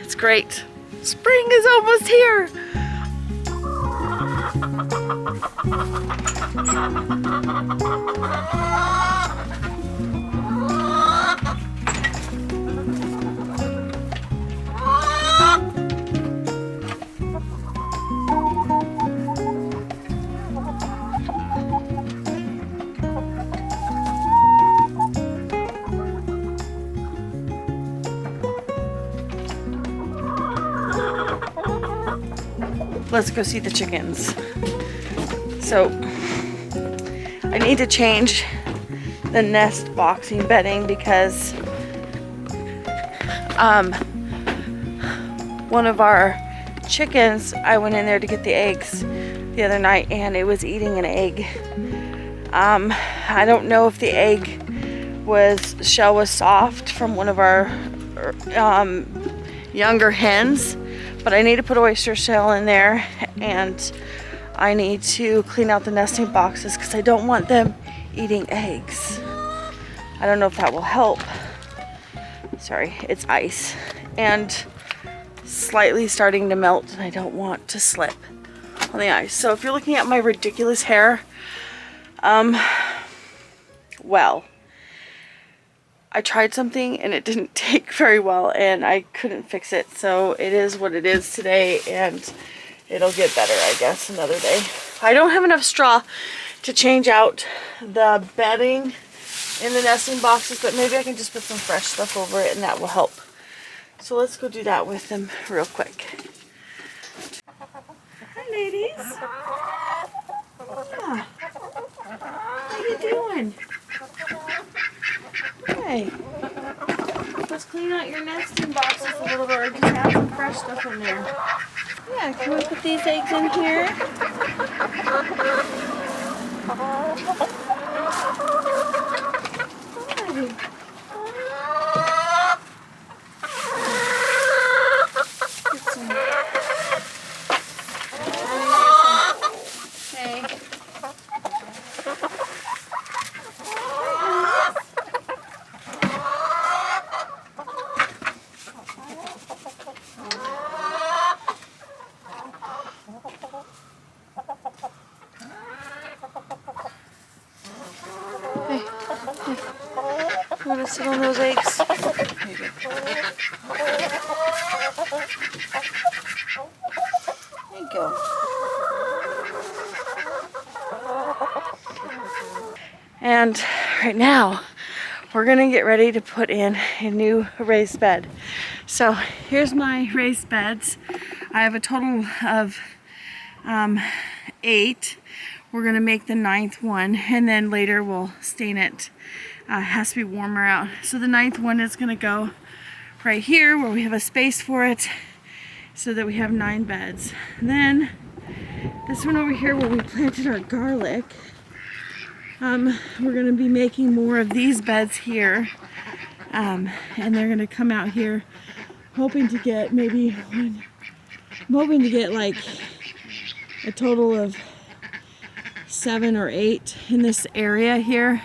It's great. Spring is almost here. Let's go see the chickens. So I need to change the nest boxing bedding because one of our chickens, I went in there to get the eggs the other night and it was eating an egg. I don't know if the shell was soft from one of our younger hens, but I need to put oyster shell in there and I need to clean out the nesting boxes because I don't want them eating eggs. I don't know if that will help. Sorry, it's ice and slightly starting to melt and I don't want to slip on the ice. So if you're looking at my ridiculous hair, well, I tried something and it didn't take very well and I couldn't fix it. So it is what it is today and it'll get better, I guess, another day. I don't have enough straw to change out the bedding in the nesting boxes, but maybe I can just put some fresh stuff over it and that will help. So let's go do that with them real quick. Hi, ladies. Yeah. How you doing? Hey. Let's clean out your nesting boxes a little bit or just have some fresh stuff in there. Yeah, can we put these eggs in here? You want to sit on those eggs? There you go. And right now, we're gonna get ready to put in a new raised bed. So here's my raised beds. I have a total of 8. We're gonna make the 9th one and then later we'll stain it. It has to be warmer out. So the 9th one is gonna go right here where we have a space for it so that we have 9 beds. And then this one over here where we planted our garlic, we're gonna be making more of these beds here. And they're gonna come out here hoping to get maybe I'm hoping to get like a total of 7 or 8 in this area here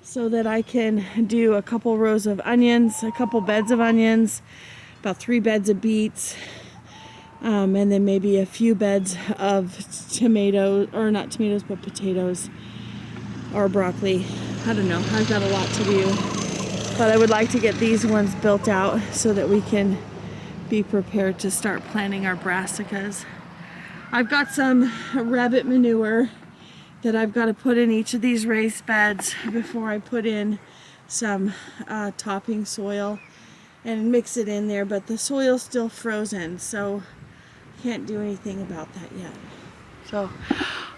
so that I can do a couple rows of onions, a couple beds of onions, about 3 beds of beets, and then maybe a few beds of tomatoes, or not tomatoes, but potatoes or broccoli. I don't know, I've got a lot to do, but I would like to get these ones built out so that we can be prepared to start planting our brassicas. I've got some rabbit manure that I've got to put in each of these raised beds before I put in some topping soil and mix it in there, but the soil's still frozen, so can't do anything about that yet. So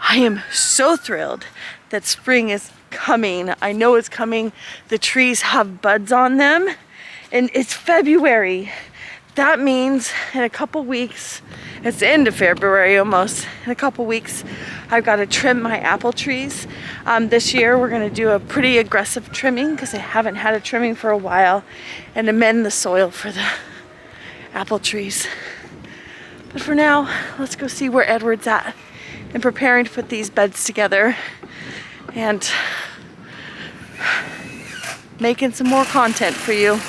I am so thrilled that spring is coming. I know it's coming. The trees have buds on them and it's February. That means in a couple weeks, it's the end of February almost, in a couple weeks I've got to trim my apple trees. This year we're going to do a pretty aggressive trimming because I haven't had a trimming for a while, and amend the soil for the apple trees. But for now, let's go see where Edward's at and preparing to put these beds together and making some more content for you.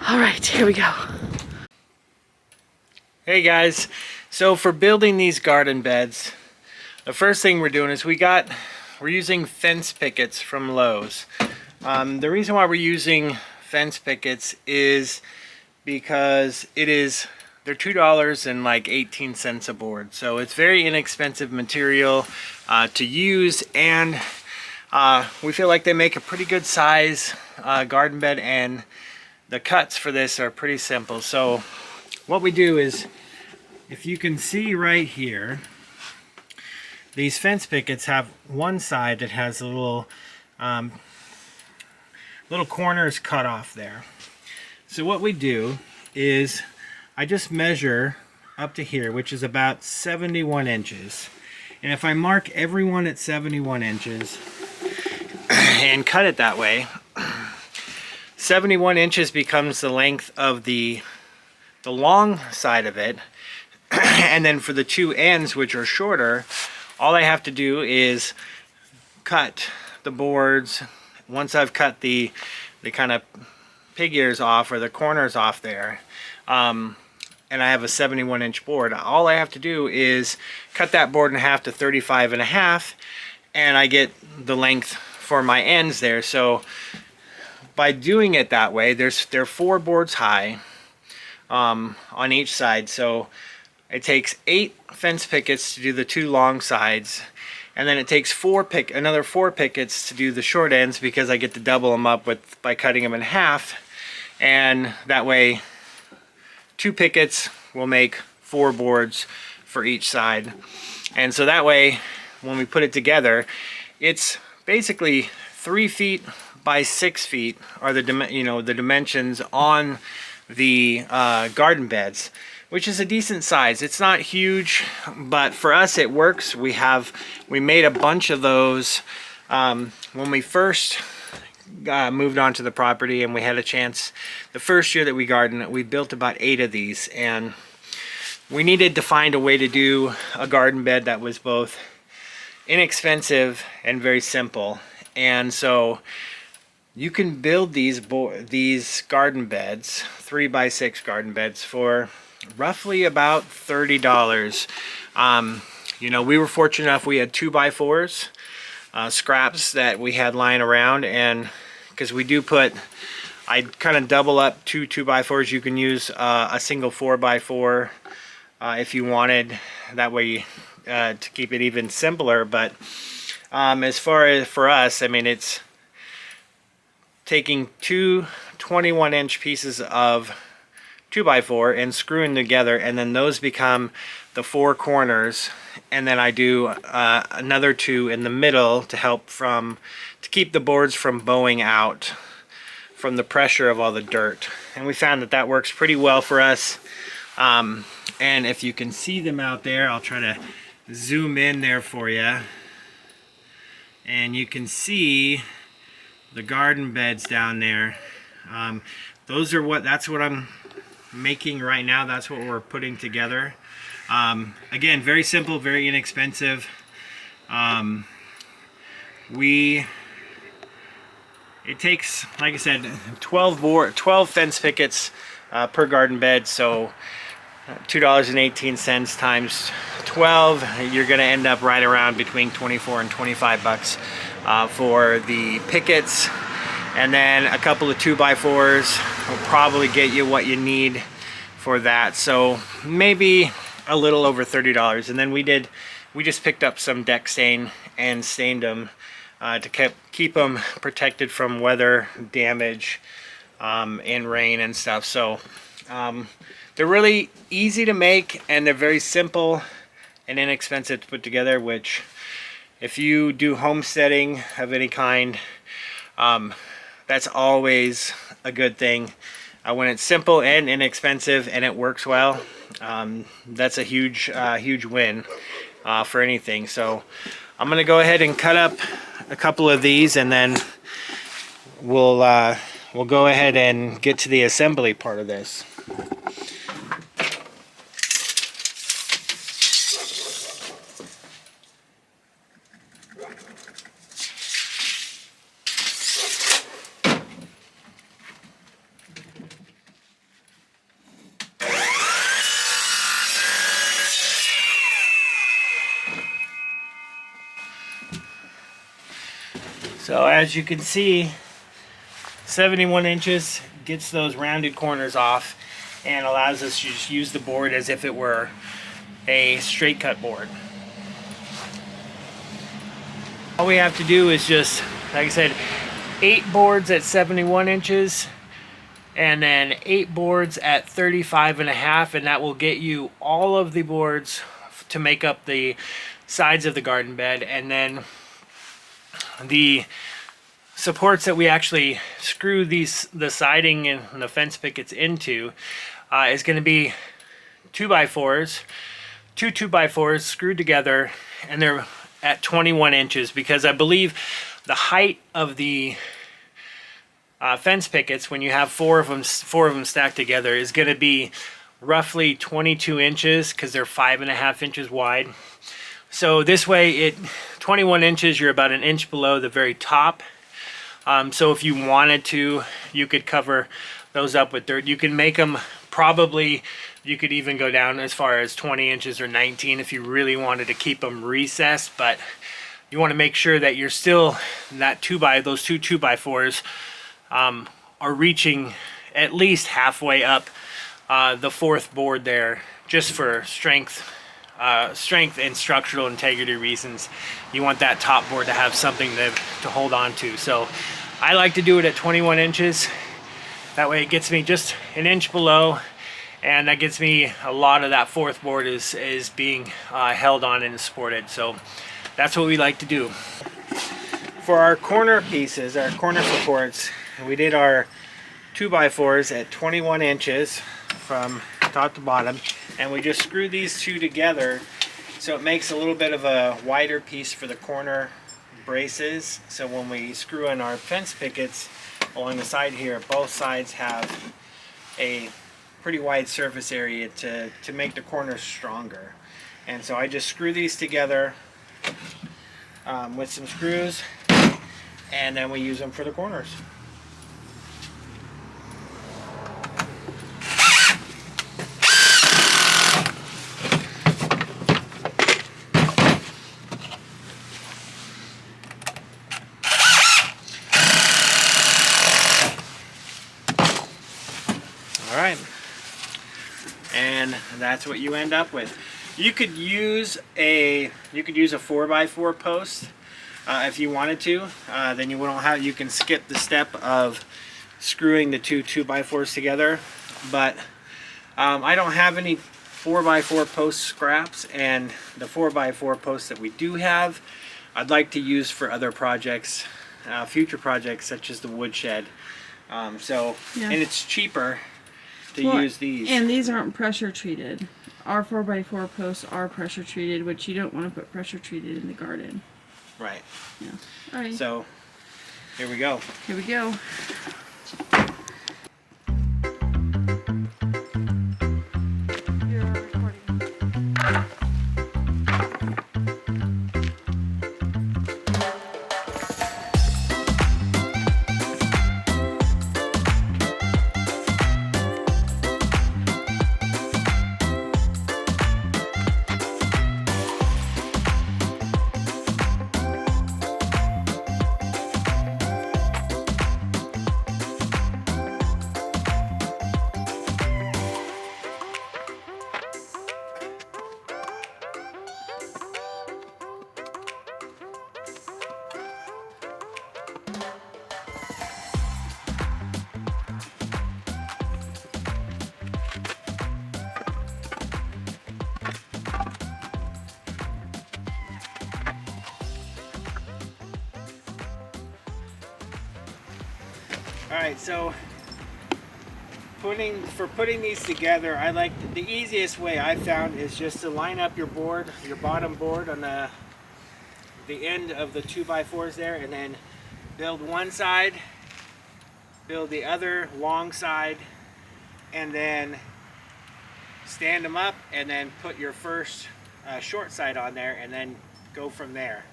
All right, here we go. Hey guys, so for building these garden beds, the first thing we're doing is we're using fence pickets from Lowe's. The reason why we're using fence pickets is because they're $2 and like 18 cents a board, so it's very inexpensive material to use, and we feel like they make a pretty good size garden bed, and the cuts for this are pretty simple. So what we do is, if you can see right here, these fence pickets have one side that has a little corners cut off there. So what we do is I just measure up to here, which is about 71 inches. And if I mark every one at 71 inches and cut it that way, 71 inches becomes the length of the long side of it. And then for the two ends, which are shorter, all I have to do is cut the boards. Once I've cut the kind of pig ears off, or the corners off there, and I have a 71-inch board, all I have to do is cut that board in half to 35.5, and I get the length for my ends there. So by doing it that way, they're 4 boards high on each side. So it takes 8 fence pickets to do the 2 long sides, and then it takes another 4 pickets to do the short ends, because I get to double them up by cutting them in half, and that way 2 pickets will make 4 boards for each side. And so that way, when we put it together, it's basically 3 feet by 6 feet are the dimensions on the garden beds, which is a decent size. It's not huge, but for us it works. We made a bunch of those when we first moved onto the property, and we had a chance. The first year that we gardened, we built about 8 of these, and we needed to find a way to do a garden bed that was both inexpensive and very simple. And so you can build these garden beds, 3x6 garden beds, for roughly about $30. We were fortunate enough, we had 2x4s, scraps that we had lying around, and because I kind of double up 2 2x4s. You can use a single 4x4 if you wanted, that way to keep it even simpler. But as far as for us, I mean, it's taking 2 21-inch pieces of 2x4 and screwing together, and then those become the 4 corners, and then I do another 2 in the middle to keep the boards from bowing out from the pressure of all the dirt. And we found that works pretty well for us. And if you can see them out there, I'll try to zoom in there for you, and you can see the garden beds down there. That's what I'm making right now. That's what we're putting together. Again, very simple, very inexpensive. It takes, like I said, 12 fence pickets per garden bed. So $2.18 times 12, you're going to end up right around between 24 and 25 bucks for the pickets. And then a couple of 2x4s will probably get you what you need for that. So maybe a little over $30. And then we just picked up some deck stain and stained them to keep them protected from weather damage and rain and stuff. So they're really easy to make, and they're very simple and inexpensive to put together, which if you do homesteading of any kind, that's always a good thing. When it's simple and inexpensive and it works well, that's a huge win for anything. So I'm gonna go ahead and cut up a couple of these, and then we'll go ahead and get to the assembly part of this. So as you can see, 71 inches gets those rounded corners off and allows us to just use the board as if it were a straight cut board. All we have to do is just, like I said, 8 boards at 71 inches and then 8 boards at 35.5, and that will get you all of the boards to make up the sides of the garden bed. And then the supports that we actually screw the siding and the fence pickets into is going to be 2x4s, two 2x4s screwed together, and they're at 21 inches because I believe the height of the fence pickets, when you have four of them stacked together, is going to be roughly 22 inches because they're 5.5 inches wide. So this way, 21 inches, you're about an inch below the very top. So if you wanted to, you could cover those up with dirt. You can make them probably, you could even go down as far as 20 inches or 19 if you really wanted to keep them recessed, but you want to make sure that you're still, those two 2x4s are reaching at least halfway up the 4th board there, just for strength and structural integrity reasons. You want that top board to have something to hold on to. So I like to do it at 21 inches. That way it gets me just an inch below, and that gets me a lot of that 4th board is being held on and supported. So that's what we like to do. For our corner pieces, our corner supports, we did our 2x4s at 21 inches from top to bottom, and we just screw these two together so it makes a little bit of a wider piece for the corner braces. So when we screw in our fence pickets along the side here, both sides have a pretty wide surface area to make the corners stronger. And so I just screw these together with some screws, and then we use them for the corners. Alright, and that's what you end up with. You could use a 4x4 post if you wanted to. Then you can skip the step of screwing the two 2x4s together. But I don't have any 4x4 post scraps, and the 4x4 posts that we do have, I'd like to use for other projects, future projects such as the woodshed. And it's cheaper to use these. And these aren't pressure treated. Our 4x4 posts are pressure treated, which you don't want to put pressure treated in the garden. Right. Yeah. All right. So here we go. Here we go. You're recording. Alright, so putting these together, I like the easiest way I found is just to line up your board, your bottom board on the end of the 2x4s there, and then build one side, build the other long side, and then stand them up, and then put your first short side on there, and then go from there.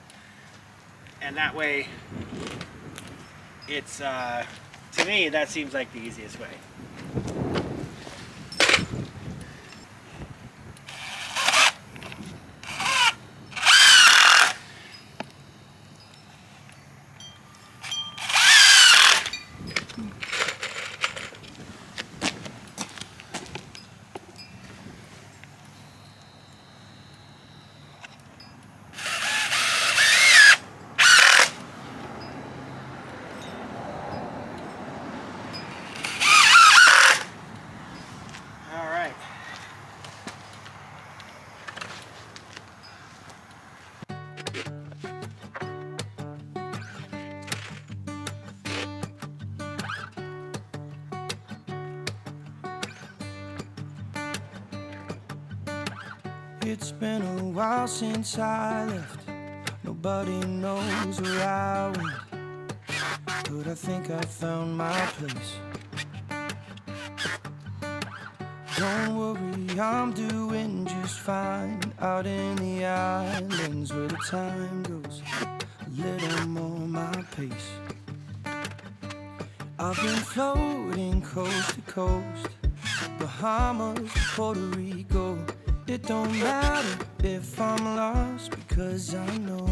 And that way, it's to me, that seems like the easiest way. It's been a while since I left. Nobody knows where I went, but I think I found my place. Don't worry, I'm doing just fine out in the islands where the time goes a little more my pace. I've been floating coast to coast, Bahamas to Puerto Rico. It don't matter if I'm lost, because I know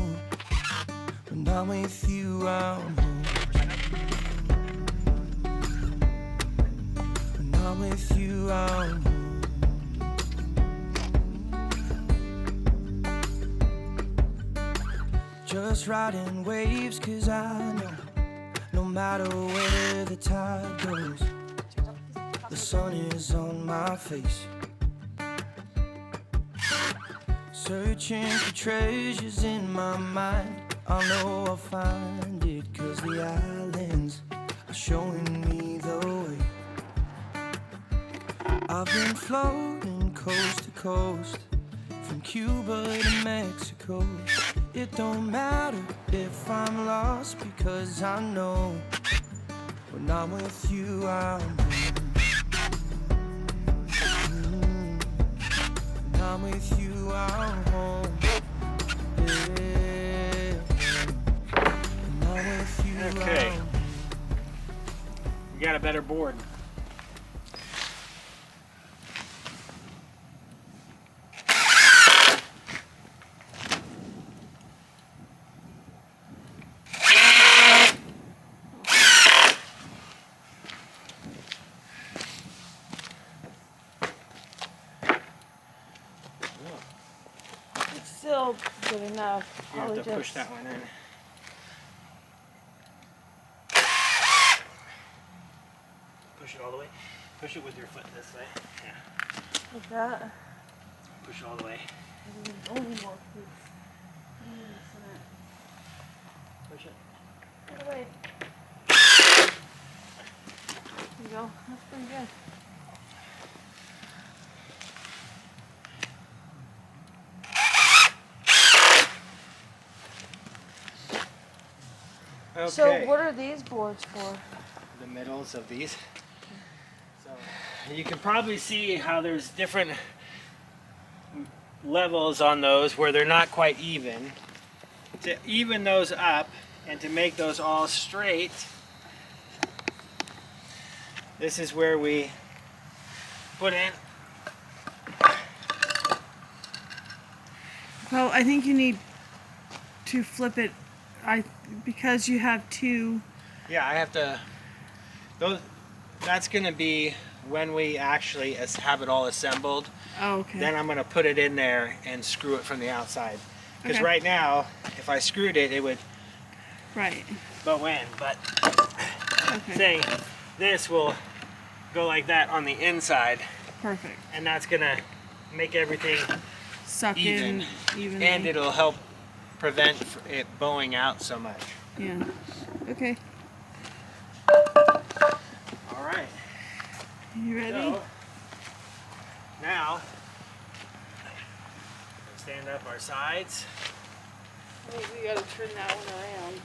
when I'm with you I'm home. When I'm with you I'm home. Just riding waves, 'cause I know no matter where the tide goes, the sun is on my face. Searching for treasures in my mind, I know I'll find it, 'cause the islands are showing me the way. I've been floating coast to coast, from Cuba to Mexico. It don't matter if I'm lost, because I know when I'm with you I'm home. When I'm with you I'm home. Yeah. When I'm with you Okay. I'm home. You got a better board. It's still good enough. You have Probably to push just- that one in. Push it all the way. Push it with your foot this way. Yeah. Like that. Push it all the way. Only more food. Push it. Get away. There you go. That's pretty good. Okay. So what are these boards for? The middles of these. So you can probably see how there's different levels on those where they're not quite even. To even those up and to make those all straight, this is where we put in. Well, I think you need to flip it. Because you have two. Yeah, I have to. Those. That's going to be when we actually have it all assembled. Oh, okay. Then I'm going to put it in there and screw it from the outside. Because Okay. right now, if I screwed it, it would Right. go in. But Okay. say this will go like that on the inside, Perfect. and that's going to make everything Suck even, in evenly. and it'll help prevent it bowing out so much. Yeah. Okay. All right. You ready? So now stand up our sides. Wait, we gotta turn that one around.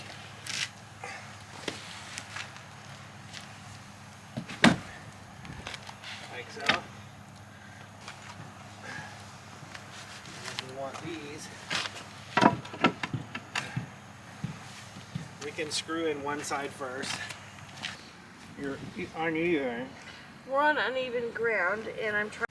Like so. And we want these. We can screw in one side first. You're uneven. We're on uneven ground, and I'm trying.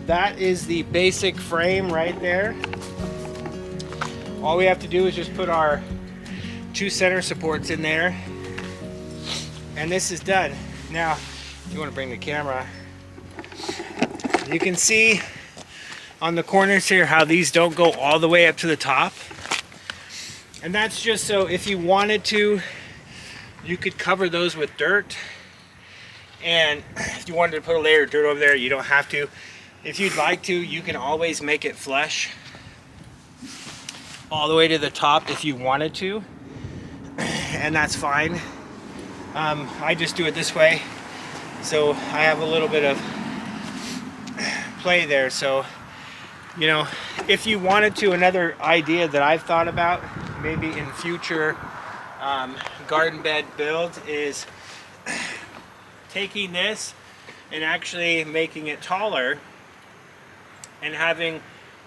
That is the basic frame right there. All we have to do is just put our 2 center supports in there, and this is done. Now, if you want to bring the camera, you can see on the corners here how these don't go all the way up to the top. And that's just so if you wanted to, you could cover those with dirt. And if you wanted to put a layer of dirt over there, you don't have to. If you'd like to, you can always make it flush all the way to the top if you wanted to, and that's fine. I just do it this way, so I have a little bit of play there. So, you know, if you wanted to, another idea that I've thought about maybe in future garden bed builds is taking this and actually making it taller and having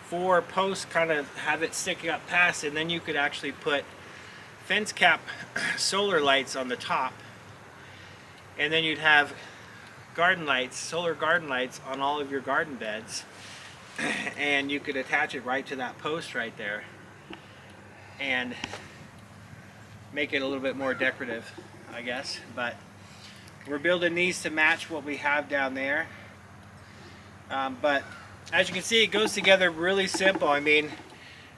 4 posts kind of have it sticking up past, and then you could actually put fence cap solar lights on the top, and then you'd have garden lights, solar garden lights on all of your garden beds, and you could attach it right to that post right there and make it a little bit more decorative, I guess. But we're building these to match what we have down there. But as you can see, it goes together really simple. I mean,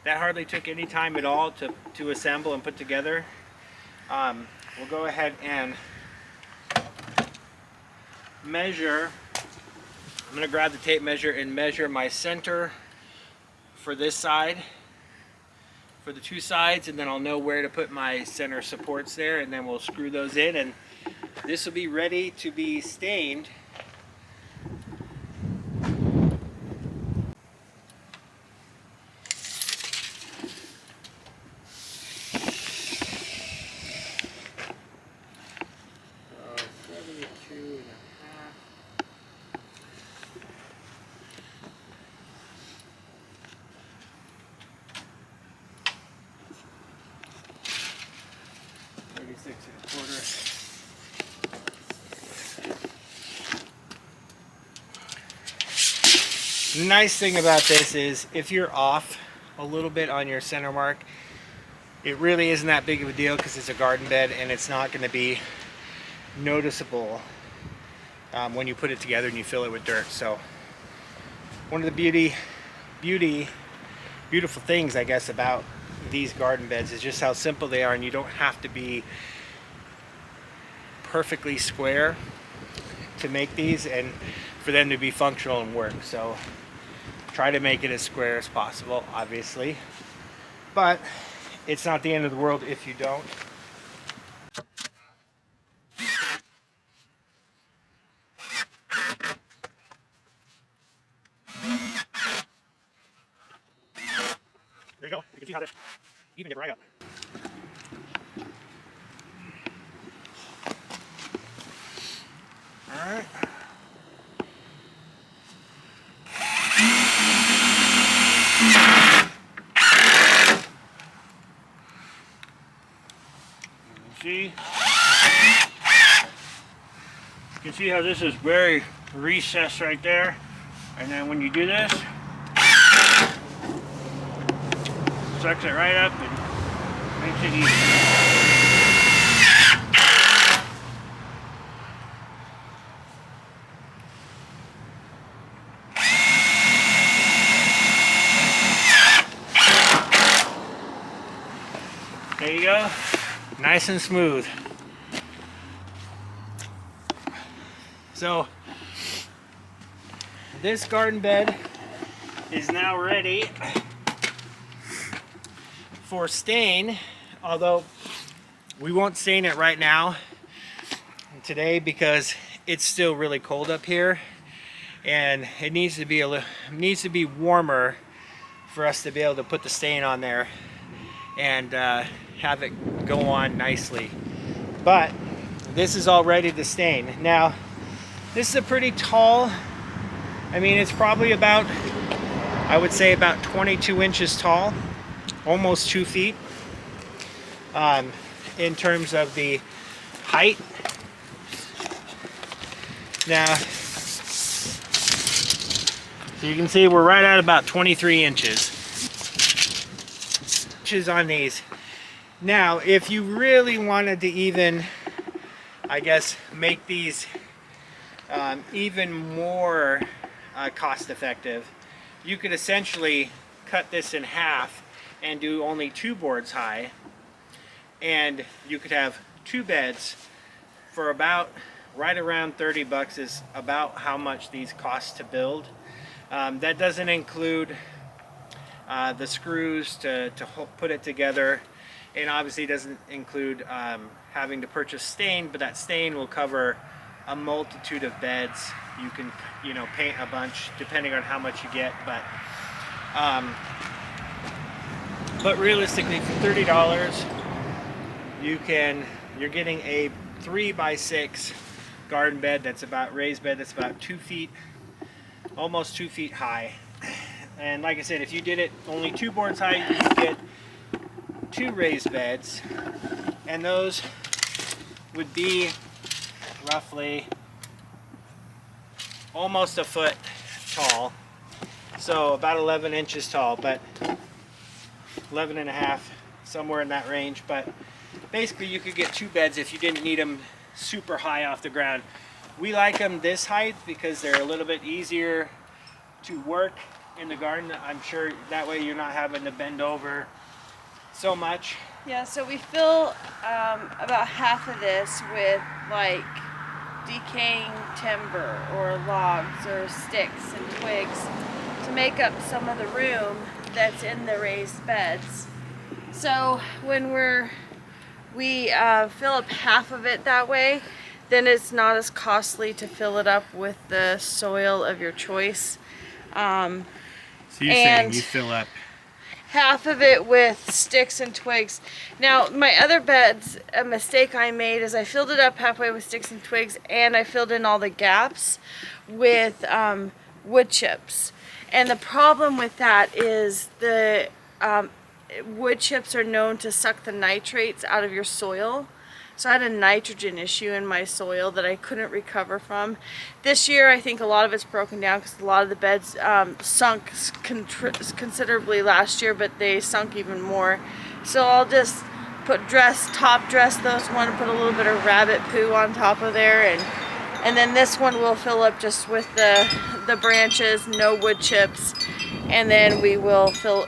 that hardly took any time at all to assemble and put together. We'll go ahead and measure. I'm going to grab the tape measure and measure my center for this side, for the 2 sides, and then I'll know where to put my center supports there, and then we'll screw those in, and this will be ready to be stained. The nice thing about this is if you're off a little bit on your center mark, it really isn't that big of a deal because it's a garden bed and it's not going to be noticeable when you put it together and you fill it with dirt. So one of the beautiful things, I guess, about these garden beds is just how simple they are, and you don't have to be perfectly square to make these and for them to be functional and work. So try to make it as square as possible, obviously, but it's not the end of the world if you don't. There you go. You can see how this even get right up. All right. You can see how this is very recessed right there, and then when you do this, sucks it right up and makes it easy. There you go, nice and smooth. So this garden bed is now ready for stain, although We won't stain it right now today because it's still really cold up here, and it needs to be warmer for us to be able to put the stain on there and have it go on nicely. But this is all ready to stain. Now, this is a pretty tall, I mean, it's probably about, I would say about 22 inches tall, almost 2 feet in terms of the height. Now, so you can see we're right at about 23 inches on these. Now, if you really wanted to even, I guess, make these even more cost effective, you could essentially cut this in half and do only 2 boards high, and you could have 2 beds for about right around 30 bucks is about how much these cost to build. That doesn't include the screws to put it together, and obviously doesn't include having to purchase stain, but that stain will cover a multitude of beds. You can, you know, paint a bunch depending on how much you get, but realistically for $30 you're getting a 3x6 garden bed that's about raised bed that's about 2 feet, almost 2 feet high. And like I said, if you did it only 2 boards high, you could get 2 raised beds, and those would be roughly almost a foot tall, so about 11 inches tall, but 11 and a half, somewhere in that range. But basically you could get 2 beds if you didn't need them super high off the ground. We like them this height because they're a little bit easier to work in the garden. I'm sure that way you're not having to bend over so much. Yeah, so we fill about half of this with like decaying timber or logs or sticks and twigs to make up some of the room that's in the raised beds. So when we fill up half of it that way, then it's not as costly to fill it up with the soil of your choice. So you're saying you fill up half of it with sticks and twigs. Now, my other beds, a mistake I made is I filled it up halfway with sticks and twigs, and I filled in all the gaps with wood chips. And the problem with that is the wood chips are known to suck the nitrates out of your soil. So I had a nitrogen issue in my soil that I couldn't recover from. This year I think a lot of it's broken down because a lot of the beds sunk considerably last year, but they sunk even more. So I'll just top dress those one, put a little bit of rabbit poo on top of there, and then this one will fill up just with the branches, no wood chips, and then we will fill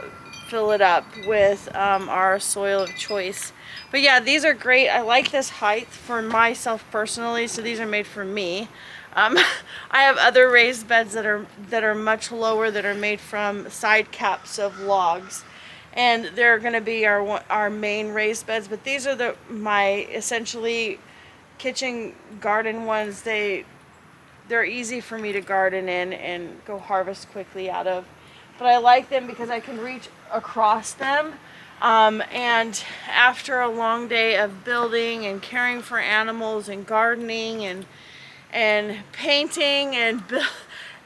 it up with our soil of choice. But yeah, these are great. I like this height for myself personally, so these are made for me. I have other raised beds that are much lower, that are made from side caps of logs, and they're going to be our main raised beds. But these are my essentially kitchen garden ones. They're easy for me to garden in and go harvest quickly out of. But I like them because I can reach across them. And after a long day of building and caring for animals and gardening and painting and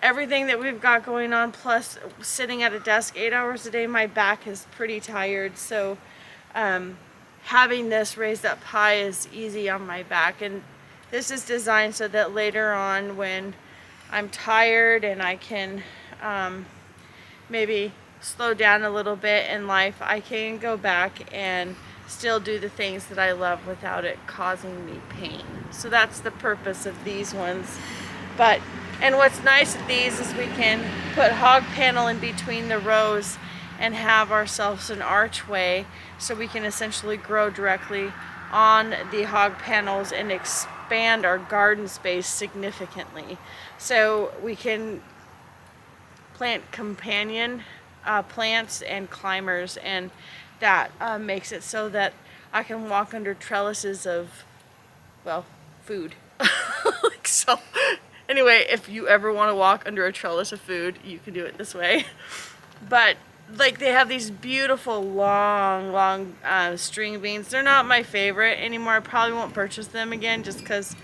everything that we've got going on, plus sitting at a desk 8 hours a day, my back is pretty tired. So having this raised up high is easy on my back, and this is designed so that later on when I'm tired and I can maybe slow down a little bit in life, I can go back and still do the things that I love without it causing me pain. So that's the purpose of these ones. And what's nice with these is we can put hog panel in between the rows and have ourselves an archway, so we can essentially grow directly on the hog panels and expand our garden space significantly. So we can plant companion plants and climbers and that makes it so that I can walk under trellises of, well, food. Like, so anyway, if you ever want to walk under a trellis of food, you can do it this way. But like, they have these beautiful long string beans. They're not my favorite anymore. I probably won't purchase them again just because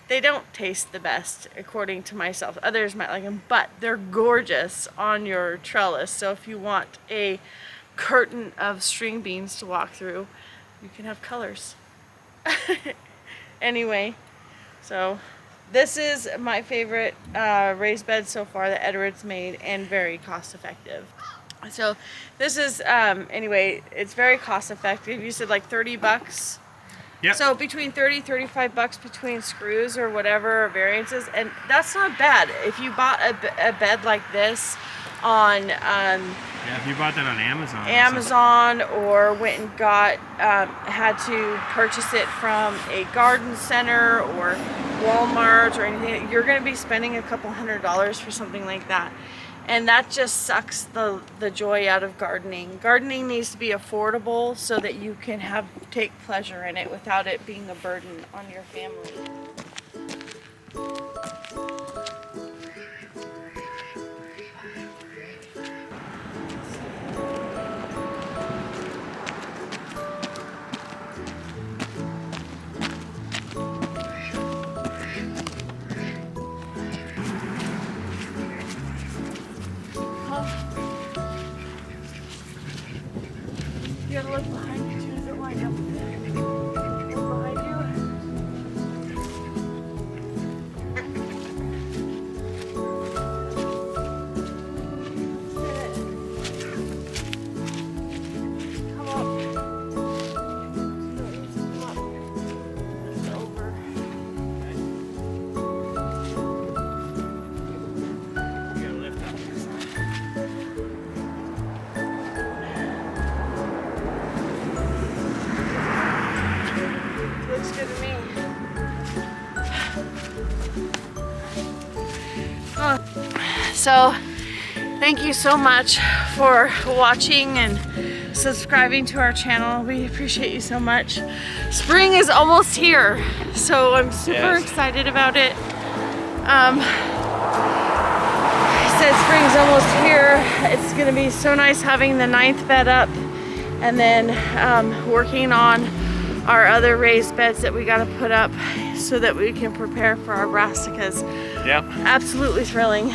they don't taste the best, according to myself. Others might like them, but they're gorgeous on your trellis. So if you want a curtain of string beans to walk through, you can have colors. Anyway, so this is my favorite raised bed so far that Edward's made, and very cost effective. So this is, anyway, it's very cost effective. You said like 30 bucks. Yep. So between 30, 35 bucks between screws or whatever variances, and that's not bad. If you bought a bed like this on Yeah, if you bought that on Amazon or went and got, had to purchase it from a garden center or Walmart or anything, you're going to be spending a couple $100s for something like that. And that just sucks the joy out of gardening. Gardening needs to be affordable so that you can take pleasure in it without it being a burden on your family. You gotta look behind you too, don't wind up look behind you. Come up. Come up. It's over. You gotta lift up. Looks good to me. So, thank you so much for watching and subscribing to our channel. We appreciate you so much. Spring is almost here, so I'm super excited about it. I said spring's almost here. It's gonna be so nice having the 9th bed up, and then working on our other raised beds that we got to put up so that we can prepare for our brassicas. Yep. Absolutely thrilling.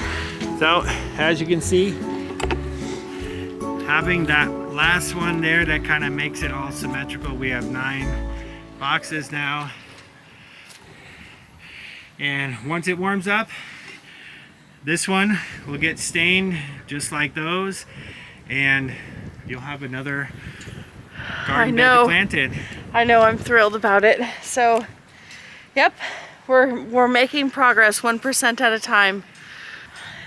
So, as you can see, having that last one there, that kind of makes it all symmetrical. We have 9 boxes now. And once it warms up, this one will get stained just like those, and you'll have another garden bed planted. I know, I'm thrilled about it. So, yep, we're making progress 1% at a time.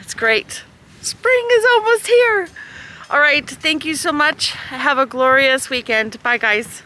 It's great. Spring is almost here. All right, thank you so much. Have a glorious weekend. Bye, guys.